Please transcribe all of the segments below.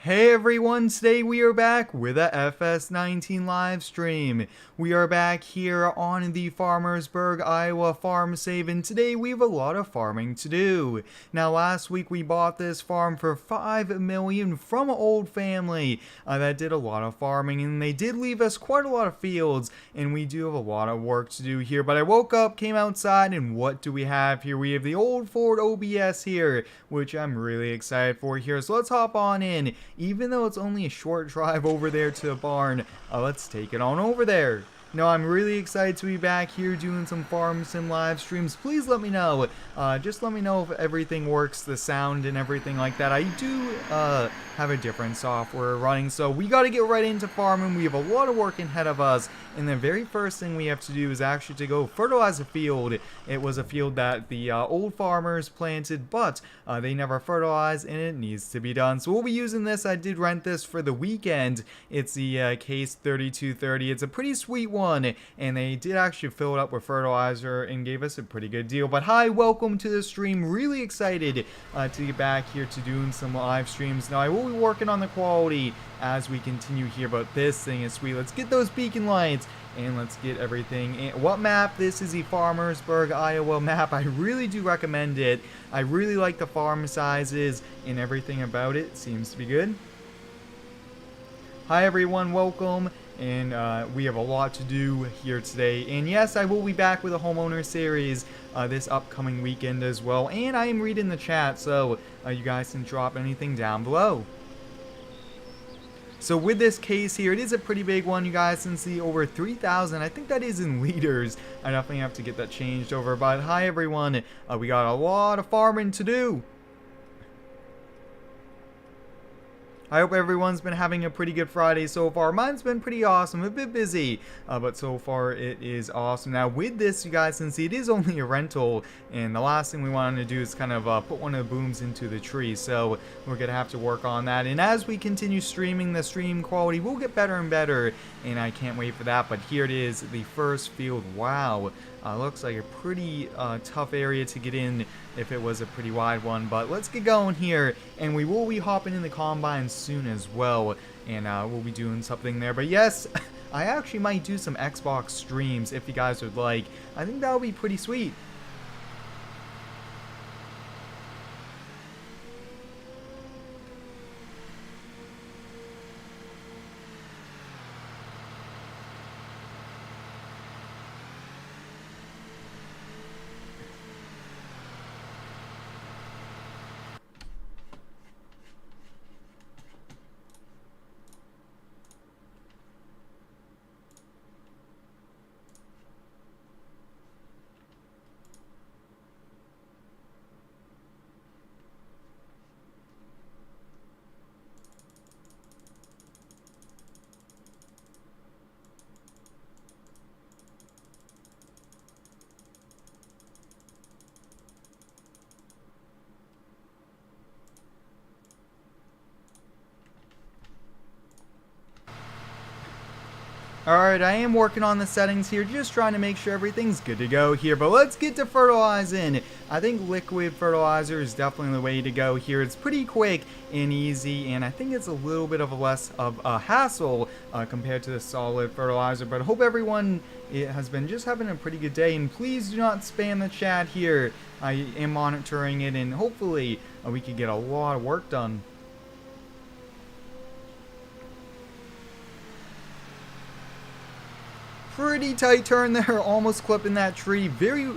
Hey everyone, today we are back with a FS19 live stream. We are back here on the Farmersburg, Iowa farm save, and today we have a lot of farming to do. Now last week we bought this farm for $5 million from an old family that did a lot of farming, and they did leave us quite a lot of fields, and we do have a lot of work to do here. But I woke up, came outside, and what do we have here? We have the old Ford OBS here, which I'm really excited for here. So let's hop on in. Even though it's only a short drive over there to the barn, let's take it on over there. No, I'm really excited to be back here doing some farm sim live streams. Please let me know. Just let me know if everything works, the sound and everything like that. I do have a different software running, so we got to get right into farming. We have a lot of work ahead of us, and the very first thing we have to do is actually to go fertilize a field. It was a field that the old farmers planted, but they never fertilized, and it needs to be done. So we'll be using this. I did rent this for the weekend. It's the Case 3230. It's a pretty sweet one, and they did actually fill it up with fertilizer and gave us a pretty good deal. But hi, welcome to the stream. Really excited to get back here to doing some live streams. Now I will be working on the quality as we continue here, but this thing is sweet. Let's get those beacon lights and let's get everything in. What map? This is the Farmersburg, Iowa map. I really do recommend it. I really like the farm sizes and everything about it. Seems to be good. Hi everyone, welcome. And we have a lot to do here today. And yes, I will be back with a homeowner series this upcoming weekend as well. And I am reading the chat, so you guys can drop anything down below. So with this case here, it is a pretty big one, you guys can see over 3,000. I think that is in liters. I definitely have to get that changed over. But hi everyone, we got a lot of farming to do. I hope everyone's been having a pretty good Friday so far. Mine's been pretty awesome, a bit busy, but so far it is awesome. Now with this, you guys can see it is only a rental, and the last thing we wanted to do is kind of put one of the booms into the tree, so we're going to have to work on that. And as we continue streaming, the stream quality will get better and better, and I can't wait for that. But here it is, the first field. Wow. Looks like a pretty tough area to get in if it was a pretty wide one. But let's get going here, and we will be hopping in the combine soon as well, and we'll be doing something there. But yes, I actually might do some Xbox streams if you guys would like. I think that would be pretty sweet. Alright, I am working on the settings here, just trying to make sure everything's good to go here. But let's get to fertilizing. I think liquid fertilizer is definitely the way to go here. It's pretty quick and easy, and I think it's a little bit of a less of a hassle compared to the solid fertilizer. But I hope everyone has been just having a pretty good day, and please do not spam the chat here. I am monitoring it, and hopefully we can get a lot of work done. Pretty tight turn there, almost clipping that tree. Very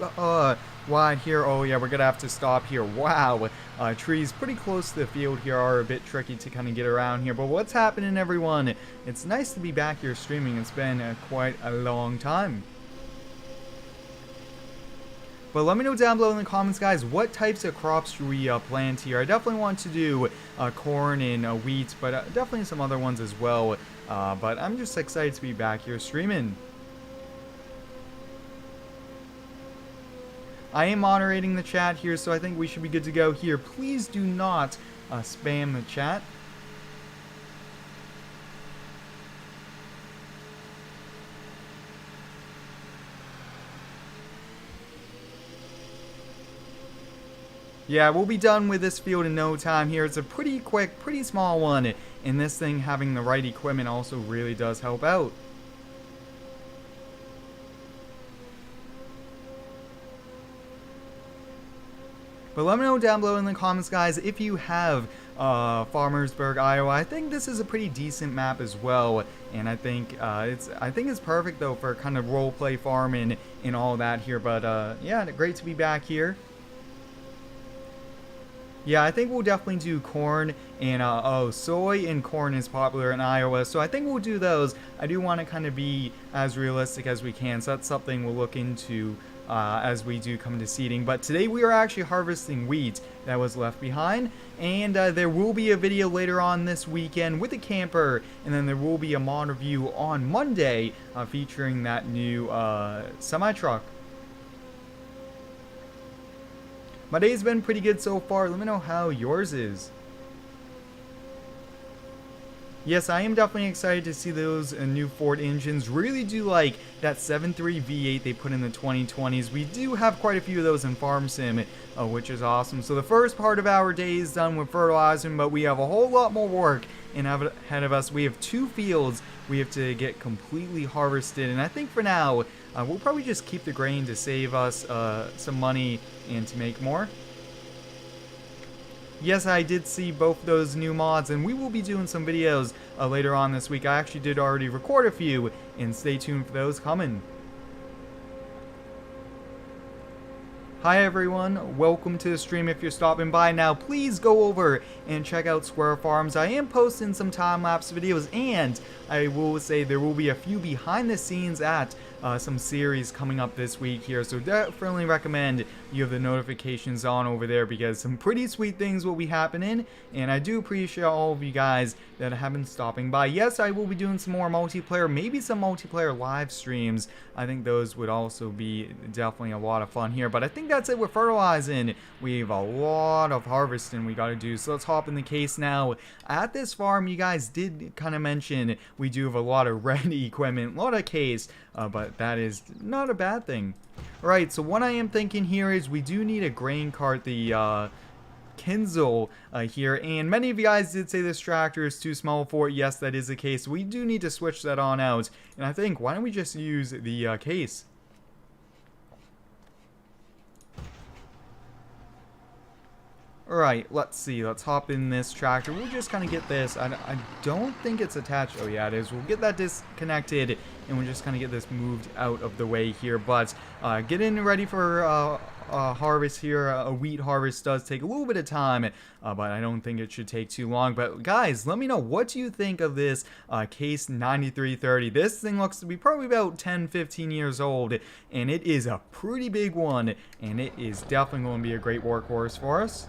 wide here. Oh yeah, we're gonna have to stop here. Wow, trees pretty close to the field here are a bit tricky to kind of get around here. But what's happening, everyone? It's nice to be back here streaming. It's been quite a long time. But let me know down below in the comments, guys, what types of crops should we plant here? I definitely want to do corn and wheat, but definitely some other ones as well. But I'm just excited to be back here streaming. I am moderating the chat here, so I think we should be good to go here. Please do not spam the chat. Yeah, we'll be done with this field in no time here. It's a pretty quick, pretty small one, and this thing having the right equipment also really does help out. But let me know down below in the comments, guys, if you have Farmersburg, Iowa. I think this is a pretty decent map as well, and I think it's perfect though for kind of roleplay farming and all that here. But yeah, great to be back here. Yeah, I think we'll definitely do corn and, oh, soy and corn is popular in Iowa, so I think we'll do those. I do want to kind of be as realistic as we can, so that's something we'll look into as we do come to seeding. But today we are actually harvesting wheat that was left behind, and there will be a video later on this weekend with a camper, and then there will be a mod review on Monday featuring that new semi-truck. My day's been pretty good so far. Let me know how yours is. Yes, I am definitely excited to see those new Ford engines. Really do like that 7.3 V8 they put in the 2020s. We do have quite a few of those in Farm Sim, which is awesome. So the first part of our day is done with fertilizing, but we have a whole lot more work ahead of us. We have 2 fields we have to get completely harvested, and I think for now, we'll probably just keep the grain to save us some money and to make more. Yes, I did see both those new mods, and we will be doing some videos later on this week. I actually did already record a few, and stay tuned for those coming. Hi everyone, welcome to the stream. If you're stopping by now, please go over and check out Square Farms. I am posting some time-lapse videos, and I will say there will be a few behind the scenes at some series coming up this week here, so definitely recommend you have the notifications on over there because some pretty sweet things will be happening, and I do appreciate all of you guys that have been stopping by. Yes, I will be doing some more multiplayer, maybe some multiplayer live streams. I think those would also be definitely a lot of fun here, but I think that's it with fertilizing. We have a lot of harvesting we got to do, so let's hop in the case now. At this farm, you guys did kind of mention we do have a lot of red equipment, a lot of case, but that is not a bad thing. Alright, so what I am thinking here is we do need a grain cart, the Kinzel here, and many of you guys did say this tractor is too small for it. Yes, that is the case. We do need to switch that on out, and I think, why don't we just use the case? Alright, let's see. Let's hop in this tractor. We'll just kind of get this. I don't think it's attached. Oh, yeah, it is. We'll get that disconnected, and we'll just kind of get this moved out of the way here. But getting ready for harvest here. A wheat harvest does take a little bit of time, but I don't think it should take too long. But guys, let me know, what do you think of this Case 9330? This thing looks to be probably about 10-15 years old, and it is a pretty big one, and it is definitely going to be a great workhorse for us.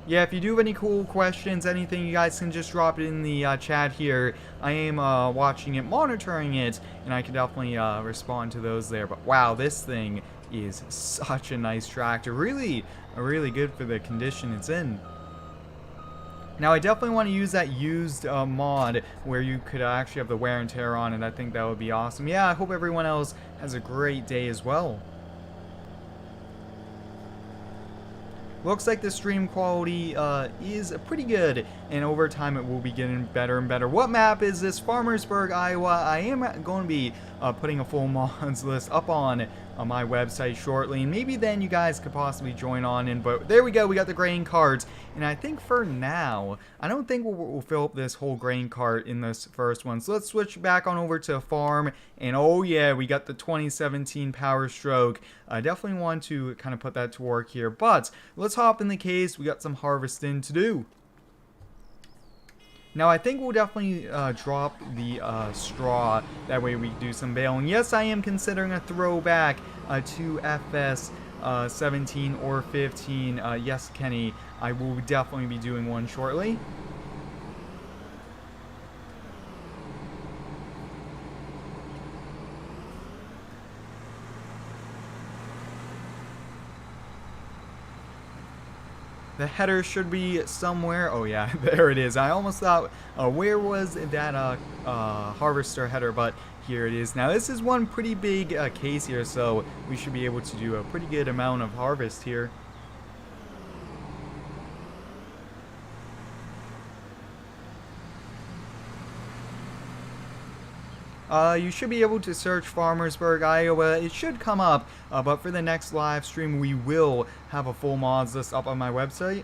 Yeah, if you do have any cool questions, anything, you guys can just drop it in the chat here. I am watching it, monitoring it, and I can definitely respond to those there. But wow, this thing is such a nice tractor. Really good for the condition it's in. Now, I definitely want to use that used mod where you could actually have the wear and tear on it. I think that would be awesome. Yeah, I hope everyone else has a great day as well. Looks like the stream quality is pretty good, and over time it will be getting better and better. What map is this? Farmersburg, Iowa. I am going to be putting a full mods list up on my website shortly, and maybe then you guys could possibly join on in. But there we go, we got the grain carts, and I think for now, I don't think we'll fill up this whole grain cart in this first one. So let's switch back on over to farm, and oh yeah, we got the 2017 Power Stroke. I definitely want to kind of put that to work here, but let's hop in the case. We got some harvesting to do. Now, I think we'll definitely drop the straw. That way we do some baling. Yes, I am considering a throwback to FS19 or 15. Yes, Kenny, I will definitely be doing one shortly. The header should be somewhere. Oh yeah, there it is. I almost thought, where was that harvester header? But here it is. Now this is one pretty big case here, so we should be able to do a pretty good amount of harvest here. You should be able to search Farmersburg, Iowa. It should come up, but for the next live stream, we will have a full mods list up on my website.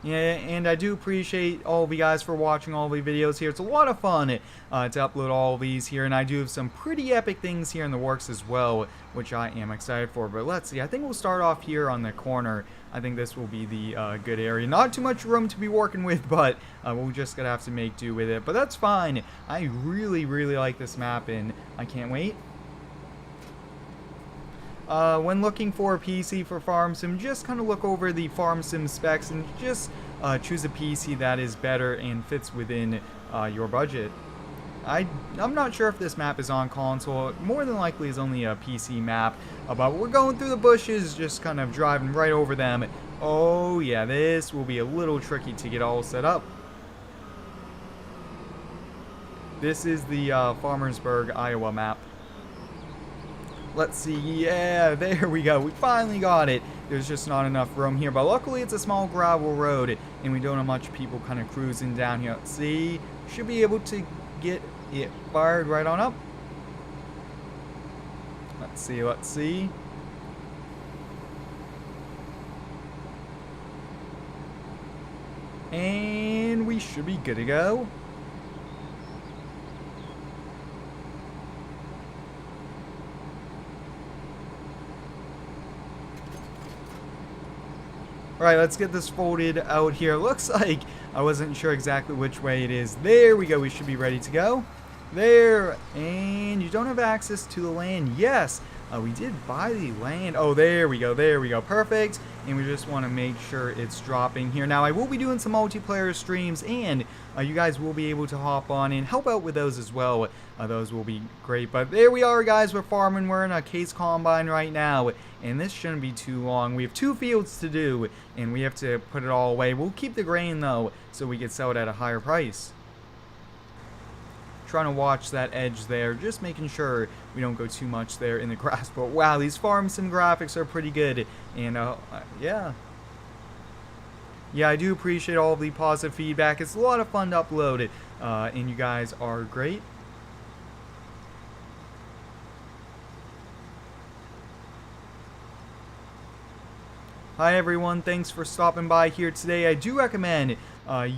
Yeah, and I do appreciate all of you guys for watching all the videos here. It's a lot of fun to upload all of these here, and I do have some pretty epic things here in the works as well, which I am excited for. But let's see, I think we'll start off here on the corner. I think this will be the good area. Not too much room to be working with, but we're just gonna have to make do with it. But that's fine. I really, really like this map, and I can't wait. When looking for a PC for Farm Sim, just kind of look over the Farm Sim specs and just choose a PC that is better and fits within your budget. I'm not sure if this map is on console. More than likely is only a PC map, but we're going through the bushes, just kind of driving right over them. Oh yeah, this will be a little tricky to get all set up. This is the Farmersburg, Iowa map. Let's see, yeah, there we go. We finally got it. There's just not enough room here, but luckily it's a small gravel road, and we don't have much people kind of cruising down here. Let's see, should be able to get it fired right on up. Let's see, let's see. And we should be good to go. Alright, let's get this folded out here. Looks like I wasn't sure exactly which way it is. There we go. We should be ready to go. There. And you don't have access to the land. Yes. We did buy the land. Oh, there we go. There we go. Perfect. And we just want to make sure it's dropping here. Now, I will be doing some multiplayer streams, and you guys will be able to hop on and help out with those as well. Those will be great. But there we are, guys. We're farming. We're in a case combine right now, and this shouldn't be too long. We have 2 fields to do, and we have to put it all away. We'll keep the grain, though, so we can sell it at a higher price. Trying to watch that edge there, just making sure we don't go too much there in the grass. But wow, these Farm Sim graphics are pretty good, and yeah, I do appreciate all of the positive feedback. It's a lot of fun to upload it, and you guys are great. Hi everyone, thanks for stopping by here today. I do recommend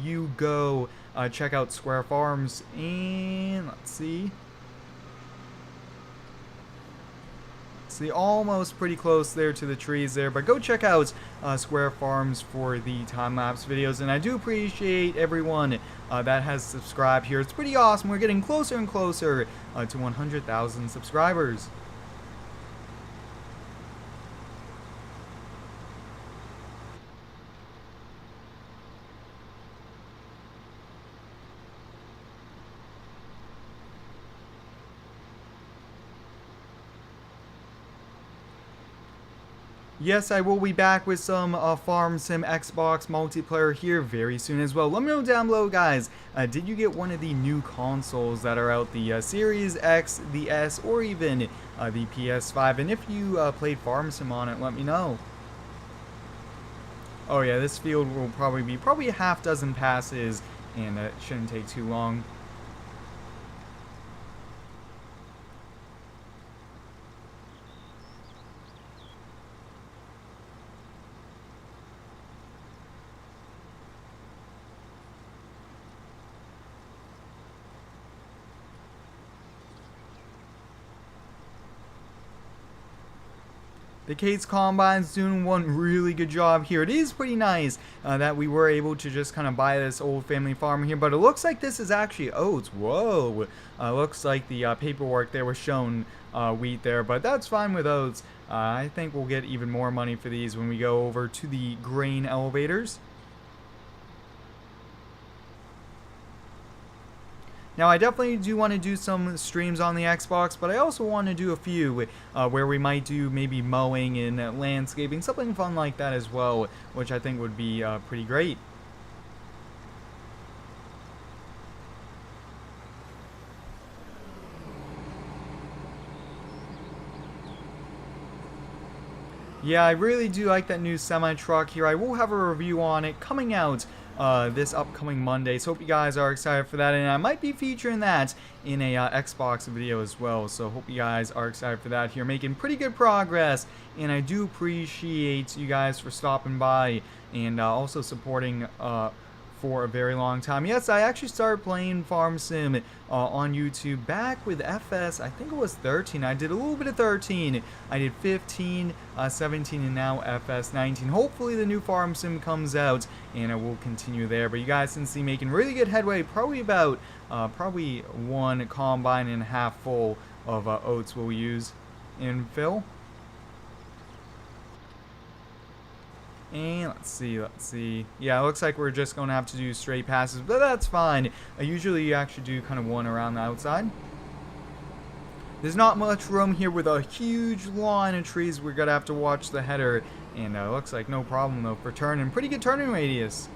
you go check out Square Farms, and let's see, almost pretty close there to the trees there, but go check out Square Farms for the time-lapse videos, and I do appreciate everyone that has subscribed here. It's pretty awesome. We're getting closer and closer to 100,000 subscribers. Yes, I will be back with some Farm Sim Xbox multiplayer here very soon as well. Let me know down below, guys, did you get one of the new consoles that are out, the Series X, the S, or even the PS5? And if you played Farm Sim on it, let me know. Oh yeah, this field will probably be a half dozen passes, and it shouldn't take too long. The Kate's Combine's doing one really good job here. It is pretty nice that we were able to just kind of buy this old family farm here, but it looks like this is actually oats. Whoa. Looks like the paperwork there was shown wheat there, but that's fine with oats. I think we'll get even more money for these when we go over to the grain elevators. Now, I definitely do want to do some streams on the Xbox, but I also want to do a few where we might do maybe mowing and landscaping, something fun like that as well, which I think would be pretty great. Yeah, I really do like that new semi-truck here. I will have a review on it coming out this upcoming Monday. So hope you guys are excited for that, and I might be featuring that in a Xbox video as well. So hope you guys are excited for that here. Making pretty good progress, and I do appreciate you guys for stopping by and also supporting for a very long time. Yes, I actually started playing Farm Sim on YouTube back with FS, I think it was 13. I did a little bit of 13. I did 15, 17, and now FS19. Hopefully the new Farm Sim comes out and I will continue there. But you guys can see making really good headway. Probably about, probably one combine and a half full of oats we'll use in fill. And let's see. Yeah, it looks like we're just going to have to do straight passes, but that's fine. Usually you actually do kind of one around the outside. There's not much room here with a huge line of trees. We're going to have to watch the header, and looks like no problem though for turning. Pretty good turning radius.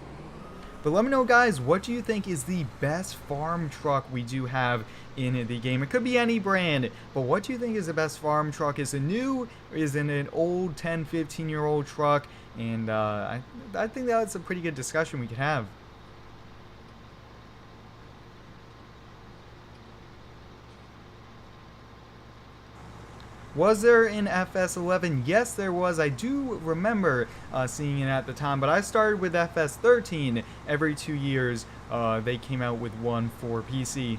But let me know, guys, what do you think is the best farm truck we do have in the game? It could be any brand, but what do you think is the best farm truck? Is it new, or is it an old 10, 15-year-old truck? And I think that's a pretty good discussion we could have. Was there in FS11? Yes, there was. I do remember seeing it at the time, but I started with FS13. Every 2 years, they came out with one for PC.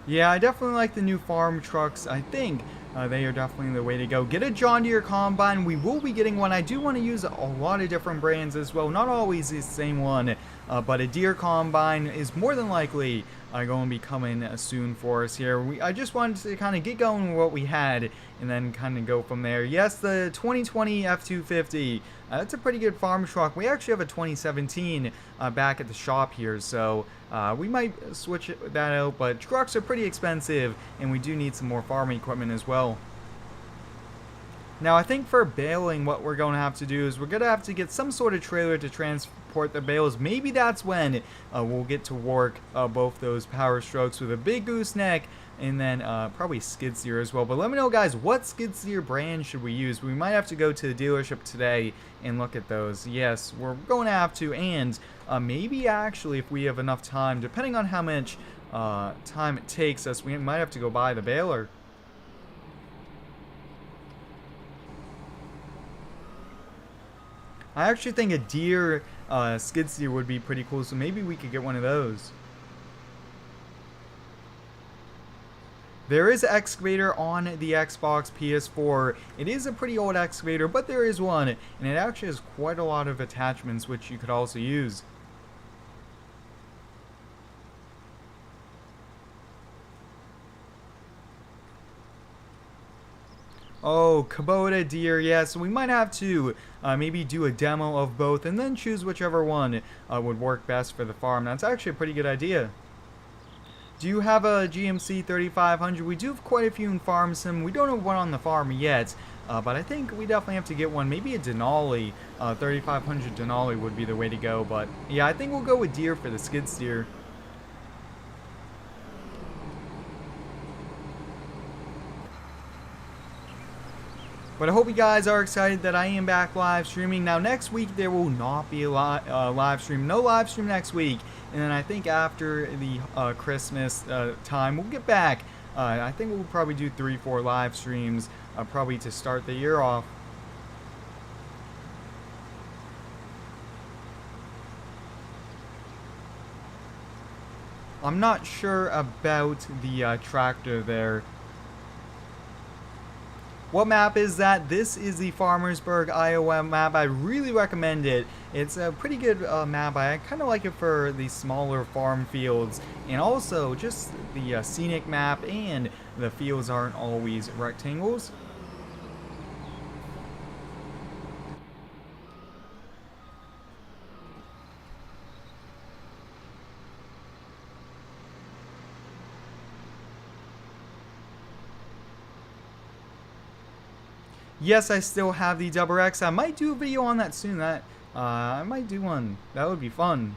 Yeah, I definitely like the new farm trucks. I think they are definitely the way to go. Get a John Deere combine. We will be getting one. I do want to use a lot of different brands as well. Not always the same one, but a Deere combine is more than likely going to be coming soon for us here. I just wanted to kind of get going with what we had and then kind of go from there. Yes, the 2020 F250. That's a pretty good farm truck. We actually have a 2017 back at the shop here, so we might switch that out, but trucks are pretty expensive, and we do need some more farming equipment as well. Now, I think for baling, what we're going to have to do is we're going to have to get some sort of trailer to transport the bales. Maybe that's when we'll get to work both those power strokes with a big gooseneck, and then probably skid steer as well. But let me know, guys, what skid steer brand should we use? We might have to go to the dealership today and look at those. Yes, we're going to have to, and maybe actually if we have enough time, depending on how much time it takes us, we might have to go buy the baler. I actually think a Deere skid steer would be pretty cool, so maybe we could get one of those. There is an excavator on the Xbox PS4. It is a pretty old excavator, but there is one, and it actually has quite a lot of attachments which you could also use. Oh, Kubota, Deere, yeah, so we might have to maybe do a demo of both and then choose whichever one would work best for the farm. That's actually a pretty good idea. Do you have a GMC 3500? We do have quite a few in Farm Sim. We don't have one on the farm yet, but I think we definitely have to get one. Maybe a Denali, 3500 Denali would be the way to go, but yeah, I think we'll go with Deere for the skid steer. But I hope you guys are excited that I am back live streaming. Now, next week, there will not be a live stream. No live stream next week. And then I think after the Christmas time, we'll get back. I think we'll probably do 3-4 live streams, probably to start the year off. I'm not sure about the tractor there. What map is that? This is the Farmersburg, Iowa map. I really recommend it. It's a pretty good map. I kind of like it for the smaller farm fields, and also just the scenic map, and the fields aren't always rectangles. Yes, I still have the Double X. I might do a video on that soon. That I might do one. That would be fun.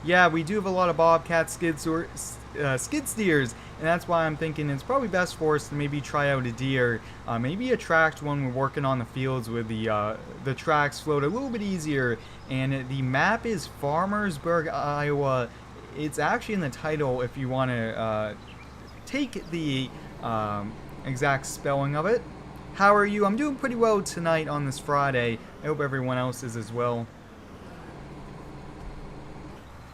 Yeah, we do have a lot of bobcat skid steers, and that's why I'm thinking it's probably best for us to maybe try out a deer. Maybe attract when we're working on the fields with the tracks float a little bit easier. And the map is Farmersburg, Iowa. It's actually in the title if you want to take the exact spelling of it. How are you? I'm doing pretty well tonight on this Friday. I hope everyone else is as well.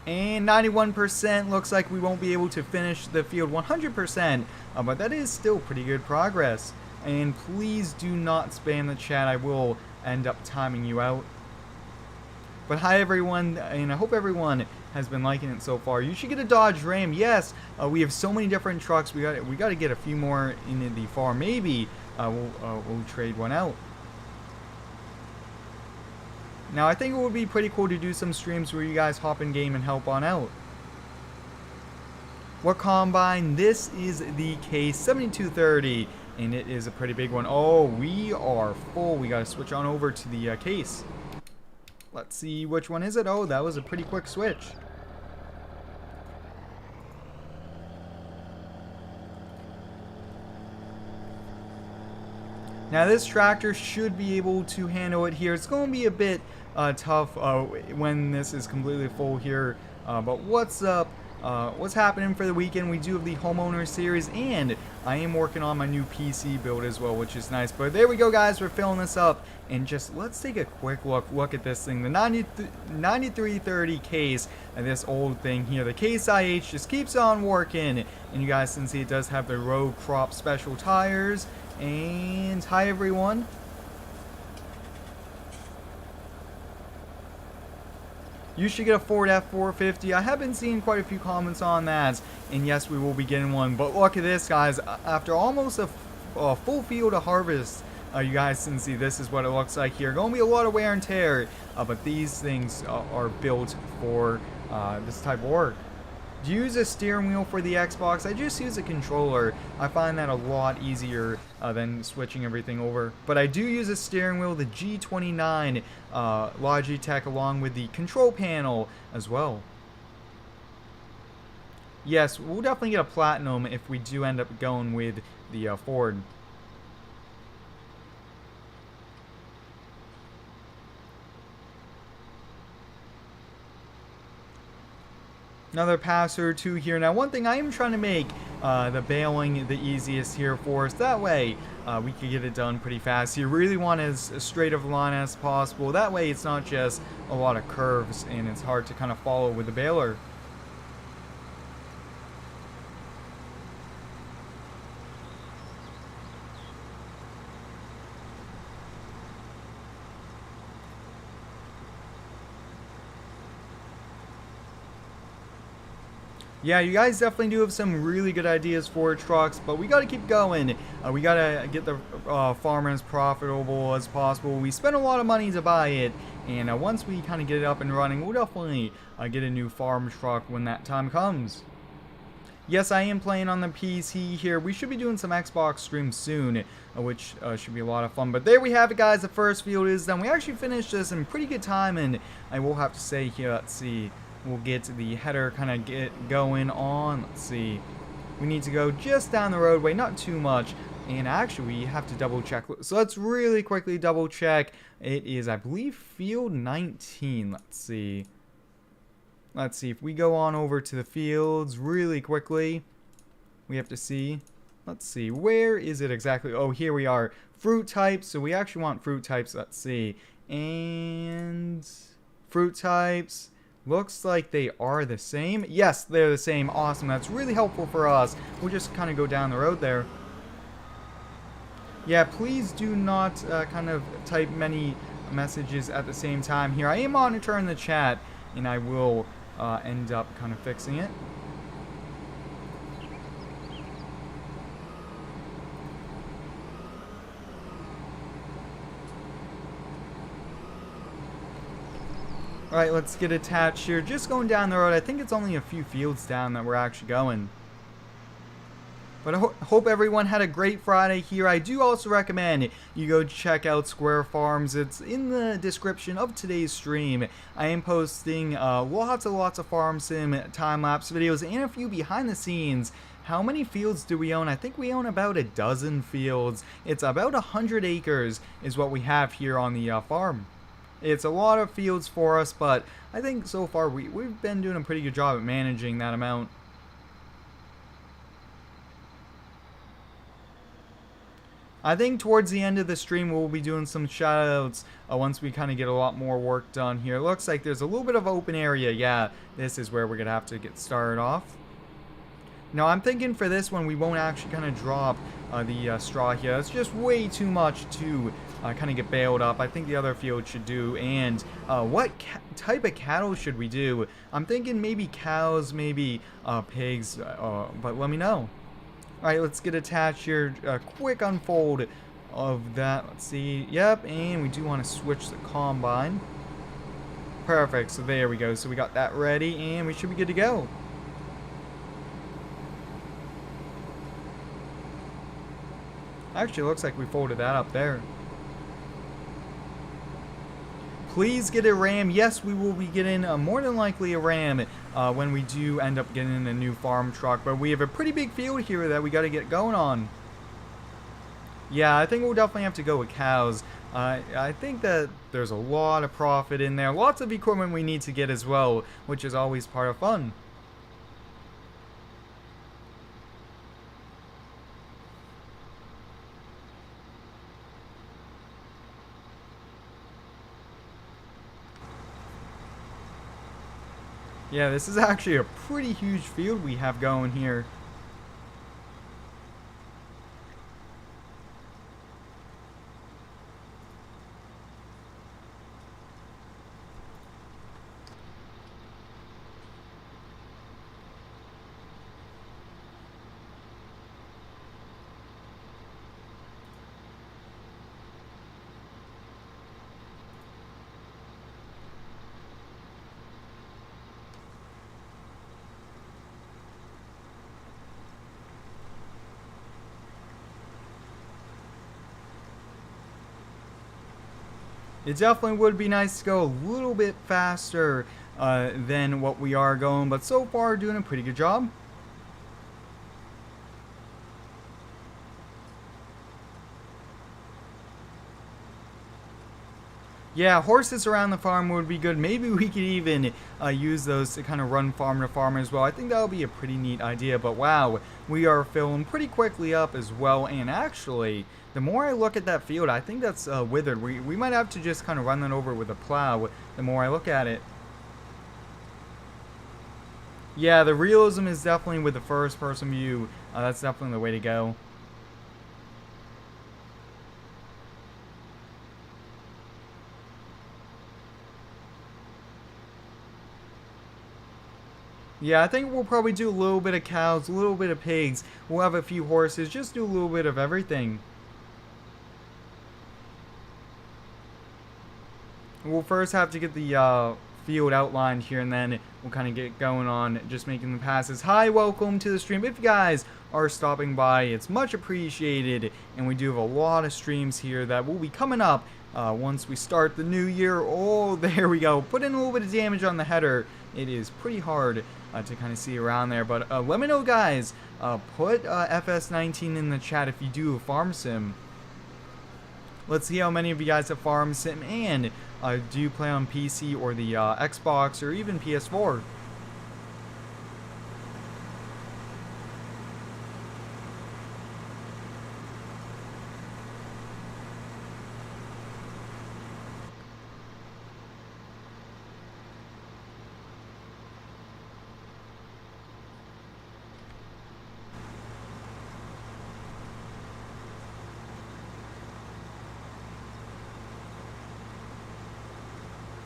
And 91% looks like we won't be able to finish the field 100%, but that is still pretty good progress. And please do not spam the chat, I will end up timing you out. But hi everyone, and I hope everyone has been liking it so far. You should get a Dodge Ram. Yes, we have so many different trucks. We got to get a few more in the farm. Maybe we'll trade one out. Now, I think it would be pretty cool to do some streams where you guys hop in game and help on out. What combine? This is the Case7230, and it is a pretty big one. Oh, we are full. We got to switch on over to the Case. Let's see, which one is it? Oh, that was a pretty quick switch. Now this tractor should be able to handle it here. It's going to be a bit tough when this is completely full here. But what's up? What's happening for the weekend? We do have the homeowner series, and I am working on my new PC build as well, which is nice. But there we go, guys. We're filling this up, and just let's take a quick look at this thing. The 9330 Case, and this old thing here. The Case IH just keeps on working, and you guys can see it does have the road crop special tires. And hi everyone. You should get a Ford F450. I have been seeing quite a few comments on that, and yes, we will be getting one. But look at this, guys. After almost a full field of harvest, you guys can see this is what it looks like here. Going to be a lot of wear and tear, but these things are built for this type of work. Do you use a steering wheel for the Xbox? I just use a controller. I find that a lot easier than switching everything over. But I do use a steering wheel, the G29 Logitech, along with the control panel as well. Yes, we'll definitely get a Platinum if we do end up going with the Ford. Another passer or two here. Now, one thing I am trying to make the baling the easiest here for us. That way, we can get it done pretty fast. You really want as straight of a line as possible. That way, it's not just a lot of curves and it's hard to kind of follow with the baler. Yeah, you guys definitely do have some really good ideas for trucks, but we got to keep going. We got to get the farm as profitable as possible. We spent a lot of money to buy it, and once we kind of get it up and running, we'll definitely get a new farm truck when that time comes. Yes, I am playing on the PC here. We should be doing some Xbox streams soon, which should be a lot of fun. But there we have it, guys. The first field is done. We actually finished this in pretty good time, and I will have to say here, let's see. We'll get the header kind of get going on. Let's see. We need to go just down the roadway, not too much. And actually, we have to double check. So let's really quickly double check. It is, I believe, field 19. Let's see. Let's see. If we go on over to the fields really quickly, we have to see. Let's see. Where is it exactly? Oh, here we are. Fruit types. So we actually want fruit types. Let's see. And fruit types. Looks like they are the same. Yes, they're the same. Awesome. That's really helpful for us. We'll just kind of go down the road there. Yeah, please do not kind of type many messages at the same time here. I am monitoring the chat, and I will end up kind of fixing it. Alright, let's get attached here. Just going down the road. I think it's only a few fields down that we're actually going. But I hope everyone had a great Friday here. I do also recommend you go check out Square Farms. It's in the description of today's stream. I am posting lots of farm sim time-lapse videos and a few behind the scenes. How many fields do we own? I think we own about a dozen fields. It's about 100 acres is what we have here on the farm. It's a lot of fields for us, but I think so far we've been doing a pretty good job at managing that amount. I think towards the end of the stream we'll be doing some shoutouts once we kind of get a lot more work done here. Looks like there's a little bit of open area. Yeah, this is where we're going to have to get started off. Now I'm thinking for this one we won't actually kind of drop the straw here. It's just way too much to kind of get baled up. I think the other field should do. And what type of cattle should we do? I'm thinking maybe cows, maybe pigs, but let me know. Alright, let's get attached here. A quick unfold of that. Let's see. Yep, and we do want to switch the combine. Perfect, so there we go. So we got that ready, and we should be good to go. Actually, looks like we folded that up there. Please get a ram. Yes, we will be getting more than likely a ram when we do end up getting a new farm truck. But we have a pretty big field here that we got to get going on. Yeah, I think we'll definitely have to go with cows. I think that there's a lot of profit in there. Lots of equipment we need to get as well, which is always part of fun. Yeah, this is actually a pretty huge field we have going here. It definitely would be nice to go a little bit faster than what we are going, but so far doing a pretty good job. Yeah, horses around the farm would be good. Maybe we could even use those to kind of run farm to farm as well. I think that would be a pretty neat idea, but wow, we are filling pretty quickly up as well. And actually, the more I look at that field, I think that's withered. We might have to just kind of run that over with a plow the more I look at it. Yeah, the realism is definitely with the first person view. That's definitely the way to go. Yeah, I think we'll probably do a little bit of cows, a little bit of pigs. We'll have a few horses, just do a little bit of everything. We'll first have to get the field outlined here, and then we'll kind of get going on just making the passes. Hi, welcome to the stream. If you guys are stopping by, it's much appreciated, and we do have a lot of streams here that will be coming up once we start the new year. Oh, there we go. Put in a little bit of damage on the header. It is pretty hard to kind of see around there, but let me know, guys. Put FS19 in the chat if you do a farm sim. Let's see how many of you guys have farm sim, and do you play on PC or the Xbox or even PS4?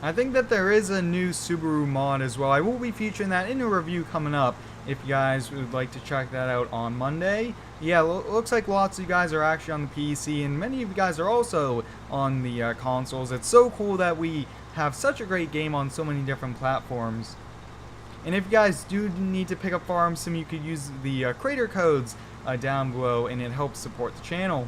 I think that there is a new Subaru mod as well. I will be featuring that in a review coming up if you guys would like to check that out on Monday. Yeah, looks like lots of you guys are actually on the PC, and many of you guys are also on the consoles. It's so cool that we have such a great game on so many different platforms. And if you guys do need to pick up Farm Sim, you could use the creator codes down below, and it helps support the channel.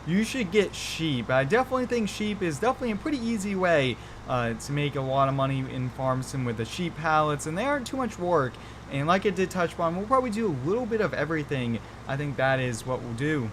You should get sheep. I definitely think sheep is definitely a pretty easy way to make a lot of money in Farm Sim with the sheep pallets, and they aren't too much work. And like I did touch upon, we'll probably do a little bit of everything. I think that is what we'll do.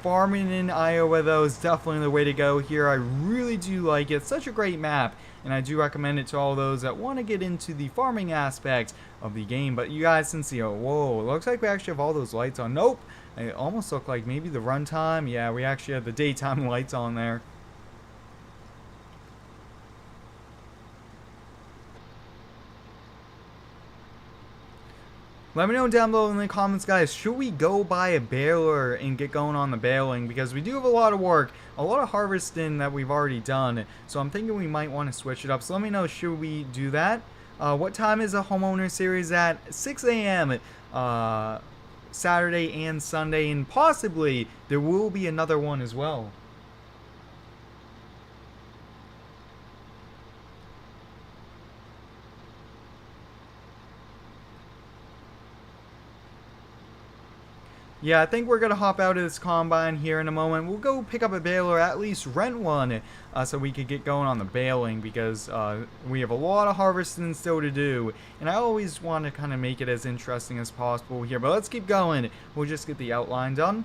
Farming in Iowa, though, is definitely the way to go here. I really do like it. It's such a great map, and I do recommend it to all those that want to get into the farming aspect of the game. But you guys can see, oh, whoa, it looks like we actually have all those lights on. Nope, it almost looked like maybe the runtime. Yeah, we actually have the daytime lights on there. Let me know down below in the comments, guys, should we go buy a baler and get going on the baling? Because we do have a lot of work, a lot of harvesting that we've already done. So I'm thinking we might want to switch it up. So let me know, should we do that? What time is a homeowner series at? 6 a.m. Saturday and Sunday, and possibly there will be another one as well. Yeah, I think we're going to hop out of this combine here in a moment. We'll go pick up a baler, at least rent one, so we could get going on the baling, because we have a lot of harvesting still to do. And I always want to kind of make it as interesting as possible here. But let's keep going. We'll just get the outline done.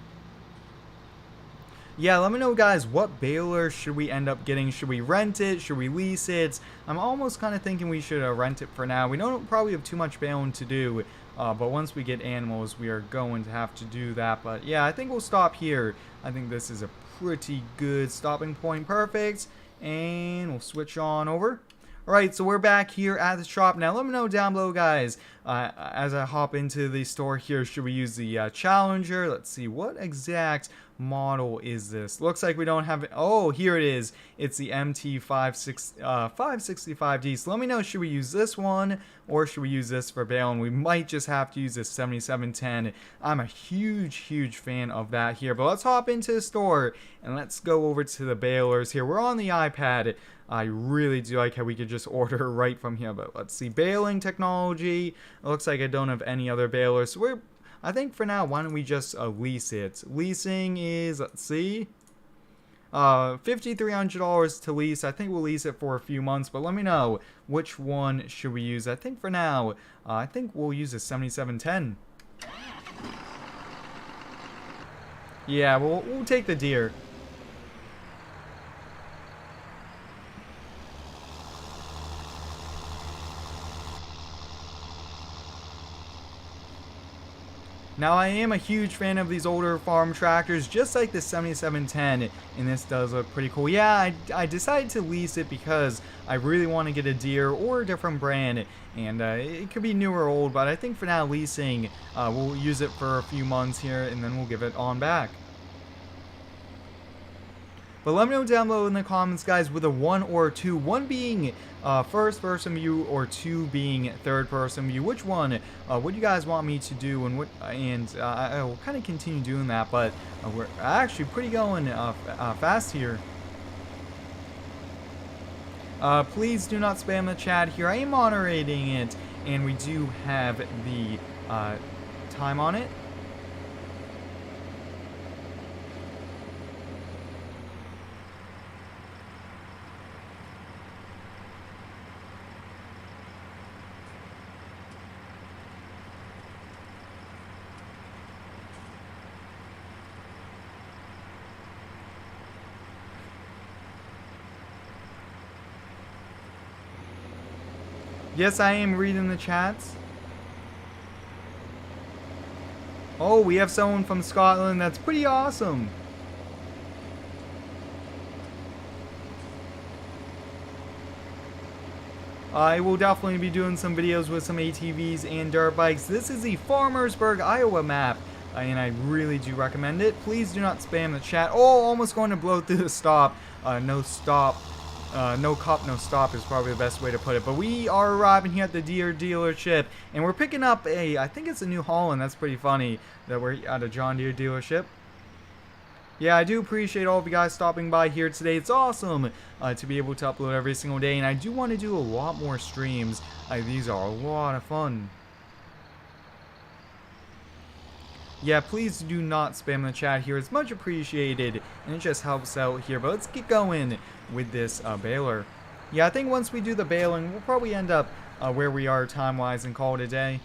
Yeah, let me know, guys, what baler should we end up getting? Should we rent it? Should we lease it? I'm almost kind of thinking we should rent it for now. We don't probably have too much baling to do. But once we get animals, we are going to have to do that. But yeah, I think we'll stop here. I think this is a pretty good stopping point. Perfect. And we'll switch on over. Alright, so we're back here at the shop. Now, let me know down below, guys, as I hop into the store here, should we use the Challenger? Let's see, what exact model is this? Looks like we don't have it. Oh, here it is. It's the MT565D. So let me know, should we use this one, or should we use this for baling? We might just have to use this 7710. I'm a huge fan of that here. But let's hop into the store, and let's go over to the balers here. We're on the iPad. I really do like how we could just order right from here. But let's see, baling technology. It looks like I don't have any other balers. So I think for now, why don't we just lease it? Leasing is, let's see, $5,300 to lease. I think we'll lease it for a few months, but let me know which one should we use. I think for now, I think we'll use a 7710. Yeah, we'll take the deer. Now, I am a huge fan of these older farm tractors, just like the 7710, and this does look pretty cool. Yeah, I decided to lease it because I really want to get a deer or a different brand, and it could be new or old, but I think for now, leasing, we'll use it for a few months here, and then we'll give it on back. But let me know down below in the comments, guys, with a 1 or 2. 1 being first person view, or 2 being third person view. Which one would you guys want me to do? And I will kind of continue doing that. But we're actually pretty going fast here. Please do not spam the chat here. I am moderating it, and we do have the time on it. Yes, I am reading the chats. Oh, we have someone from Scotland. That's pretty awesome. I will definitely be doing some videos with some ATVs and dirt bikes. This is the Farmersburg, Iowa map, and I really do recommend it. Please do not spam the chat. Oh, almost going to blow through the stop. No stop. No cop, no stop is probably the best way to put it. But we are arriving here at the deer dealership, and we're picking up I think it's a New Holland. That's pretty funny that we're at a John Deere dealership. Yeah, I do appreciate all of you guys stopping by here today. It's awesome to be able to upload every single day, and I do want to do a lot more streams. These are a lot of fun. Yeah, please do not spam the chat here. It's much appreciated, and it just helps out here. But let's get going with this baler. Yeah, I think once we do the baling, we'll probably end up where we are time-wise and call it a day.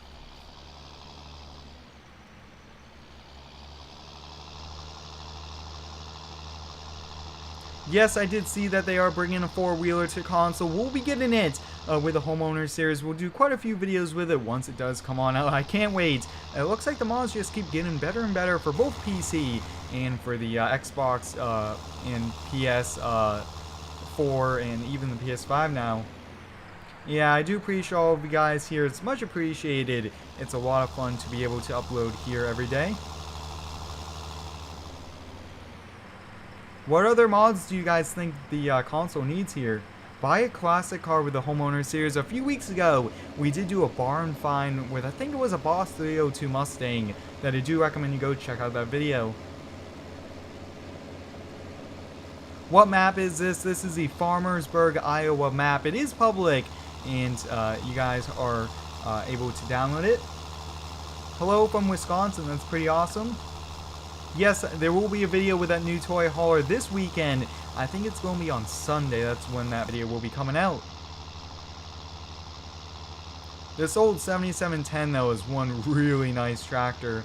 Yes, I did see that they are bringing a four-wheeler to console. We'll be getting it with the Homeowner series. We'll do quite a few videos with it once it does come on out. I can't wait. It looks like the mods just keep getting better and better for both PC and for the Xbox and PS4 and even the PS5 now. Yeah, I do appreciate all of you guys here. It's much appreciated. It's a lot of fun to be able to upload here every day. What other mods do you guys think the console needs here? Buy a classic car with the Homeowner series. A few weeks ago, we did do a barn find with, I think it was a Boss 302 Mustang, that I do recommend you go check out that video. What map is this? This is the Farmersburg, Iowa map. It is public, and you guys are able to download it. Hello from Wisconsin. That's pretty awesome. Yes, there will be a video with that new toy hauler this weekend. I think it's going to be on Sunday. That's when that video will be coming out. This old 7710, though, is one really nice tractor.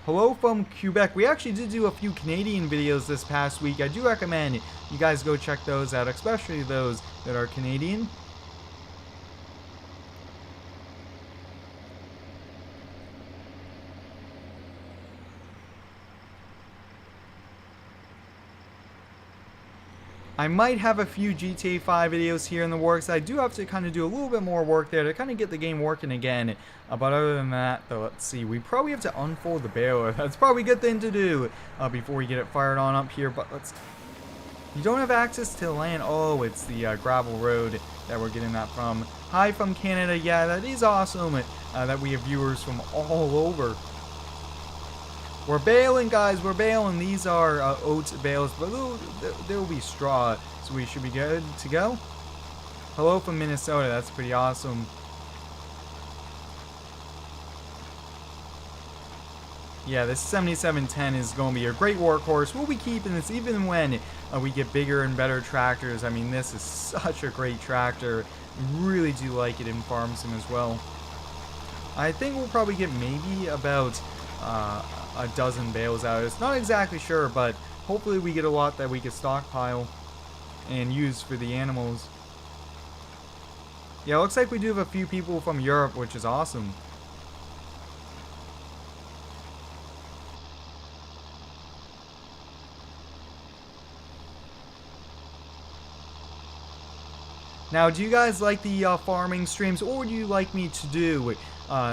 Hello from Quebec. We actually did do a few Canadian videos this past week. I do recommend you guys go check those out, especially those that are Canadian. I might have a few GTA 5 videos here in the works. I do have to kind of do a little bit more work there to kind of get the game working again. But other than that, though, let's see. We probably have to unfold the baler. That's probably a good thing to do before we get it fired on up here. But let's... You don't have access to the land. Oh, it's the gravel road that we're getting that from. Hi from Canada. Yeah, that is awesome that we have viewers from all over. We're baling, guys. We're baling. These are oat bales, but there will be straw, so we should be good to go. Hello from Minnesota. That's pretty awesome. Yeah, this 7710 is going to be a great workhorse. We'll be keeping this even when we get bigger and better tractors. I mean, this is such a great tractor. Really do like it in Farm Sim as well. I think we'll probably get maybe about a dozen bales out. It's not exactly sure, but hopefully we get a lot that we can stockpile and use for the animals. Yeah, looks like we do have a few people from Europe, which is awesome. Now, do you guys like the farming streams, or do you like me to do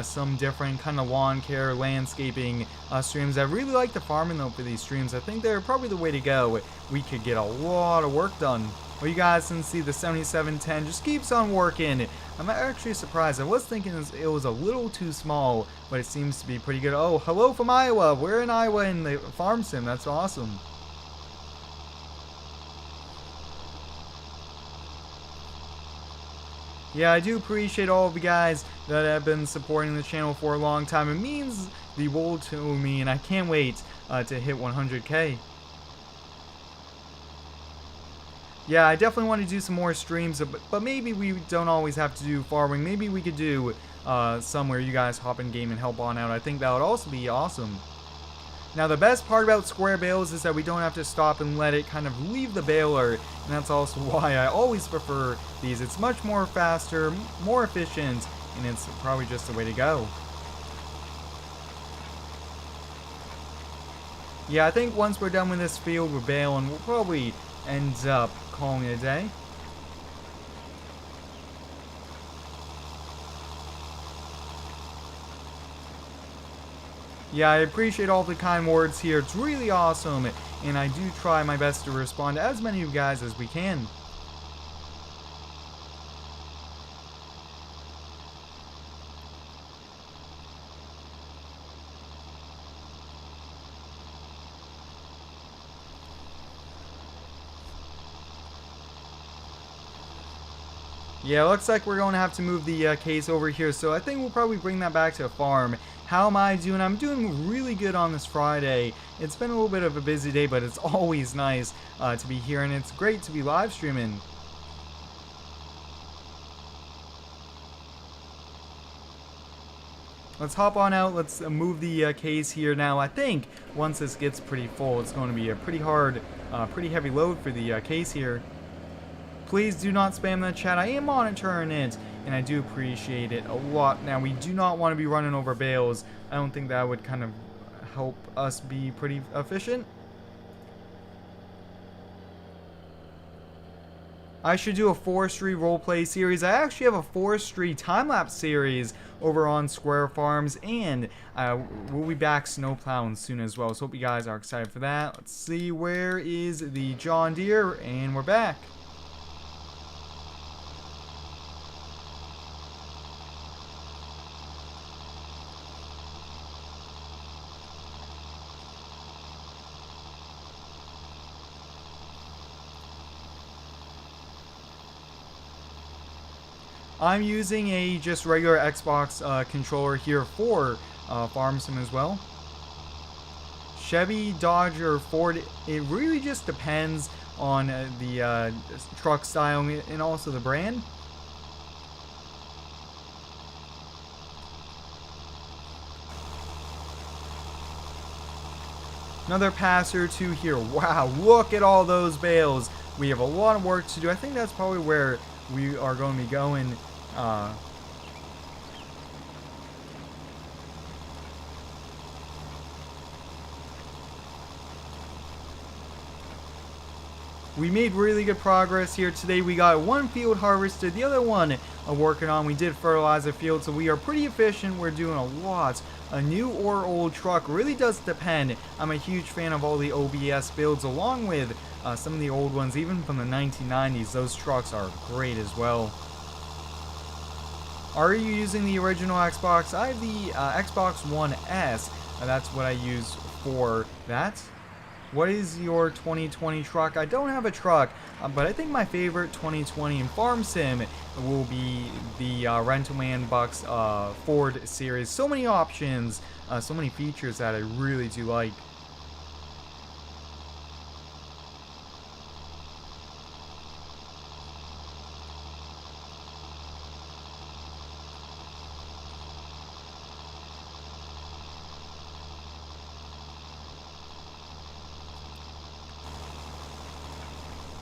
some different kind of lawn care, landscaping streams? I really like the farming though for these streams. I think they're probably the way to go. We could get a lot of work done. Well, you guys can see the 7710 just keeps on working. I'm actually surprised. I was thinking it was a little too small, but it seems to be pretty good. Oh, hello from Iowa. We're in Iowa in the Farm Sim. That's awesome. Yeah, I do appreciate all of you guys that have been supporting the channel for a long time. It means the world to me, and I can't wait to hit 100K. Yeah, I definitely want to do some more streams, but maybe we don't always have to do farming. Maybe we could do somewhere you guys hop in game and help on out. I think that would also be awesome. Now, the best part about square bales is that we don't have to stop and let it kind of leave the baler, and that's also why I always prefer these. It's much more faster, more efficient, and it's probably just the way to go. Yeah, I think once we're done with this field with baling, we'll probably end up calling it a day. Yeah, I appreciate all the kind words here. It's really awesome, and I do try my best to respond to as many of you guys as we can. Yeah, looks like we're going to have to move the case over here, so I think we'll probably bring that back to a farm. How am I doing? I'm doing really good on this Friday. It's been a little bit of a busy day, but it's always nice to be here, and it's great to be live streaming. Let's hop on out. Let's move the case here now. I think once this gets pretty full, it's going to be a pretty hard, pretty heavy load for the case here. Please do not spam the chat. I am monitoring it, and I do appreciate it a lot. Now, we do not want to be running over bales. I don't think that would kind of help us be pretty efficient. I should do a forestry roleplay series. I actually have a forestry time-lapse series over on Square Farms, and we'll be back snowplowing soon as well. So hope you guys are excited for that. Let's see, where is the John Deere? And we're back. I'm using a just regular Xbox controller here for Farm Sim as well. Chevy, Dodge, or Ford, it really just depends on the truck style and also the brand. Another pass or two here. Wow, look at all those bales. We have a lot of work to do. I think that's probably where we are going to be going. We made really good progress here today. We got one field harvested, the other one working on. We did fertilize the field, so we are pretty efficient. We're doing a lot. A new or old truck really does depend. I'm a huge fan of all the OBS builds, along with some of the old ones, even from the 1990s. Those trucks are great as well. Are you using the original Xbox? I have the Xbox One S. That's what I use for that. What is your 2020 truck? I don't have a truck, but I think my favorite 2020 in Farm Sim will be the Rentalman Bucks Ford series. So many options, so many features that I really do like.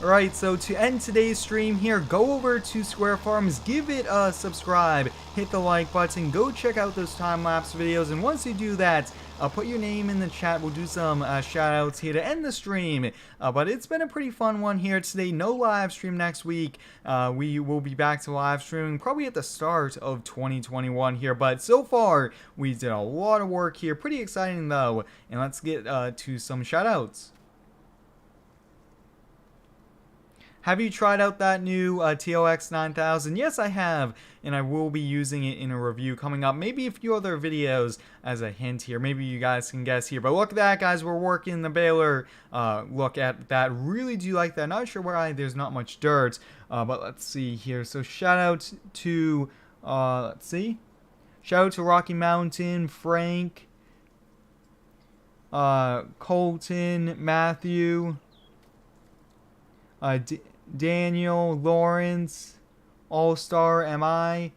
Alright, so to end today's stream here, go over to Square Farms, give it a subscribe, hit the like button, go check out those time-lapse videos, and once you do that, put your name in the chat. We'll do some shout-outs here to end the stream, but it's been a pretty fun one here today. No live stream next week. We will be back to live streaming probably at the start of 2021 here, but so far, we did a lot of work here. Pretty exciting, though, and let's get to some shout-outs. Have you tried out that new TOX 9000? Yes, I have, and I will be using it in a review coming up. Maybe a few other videos as a hint here. Maybe you guys can guess here. But look at that, guys. We're working the baler. Look at that. Really do like that. Not sure why there's not much dirt, but let's see here. So shout out to, let's see. Shout out to Rocky Mountain, Frank, Colton, Matthew, Daniel, Lawrence, All-Star, MI,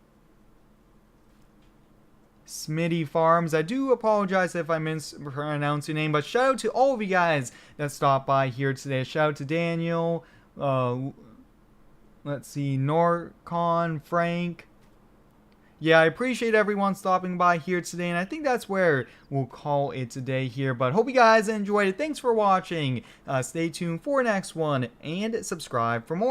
Smitty Farms. I do apologize if I mispronounced your name, but shout out to all of you guys that stopped by here today. Shout out to Daniel, let's see, Norcon, Frank. Yeah, I appreciate everyone stopping by here today, and I think that's where we'll call it today here. But hope you guys enjoyed it. Thanks for watching. Stay tuned for next one, and subscribe for more.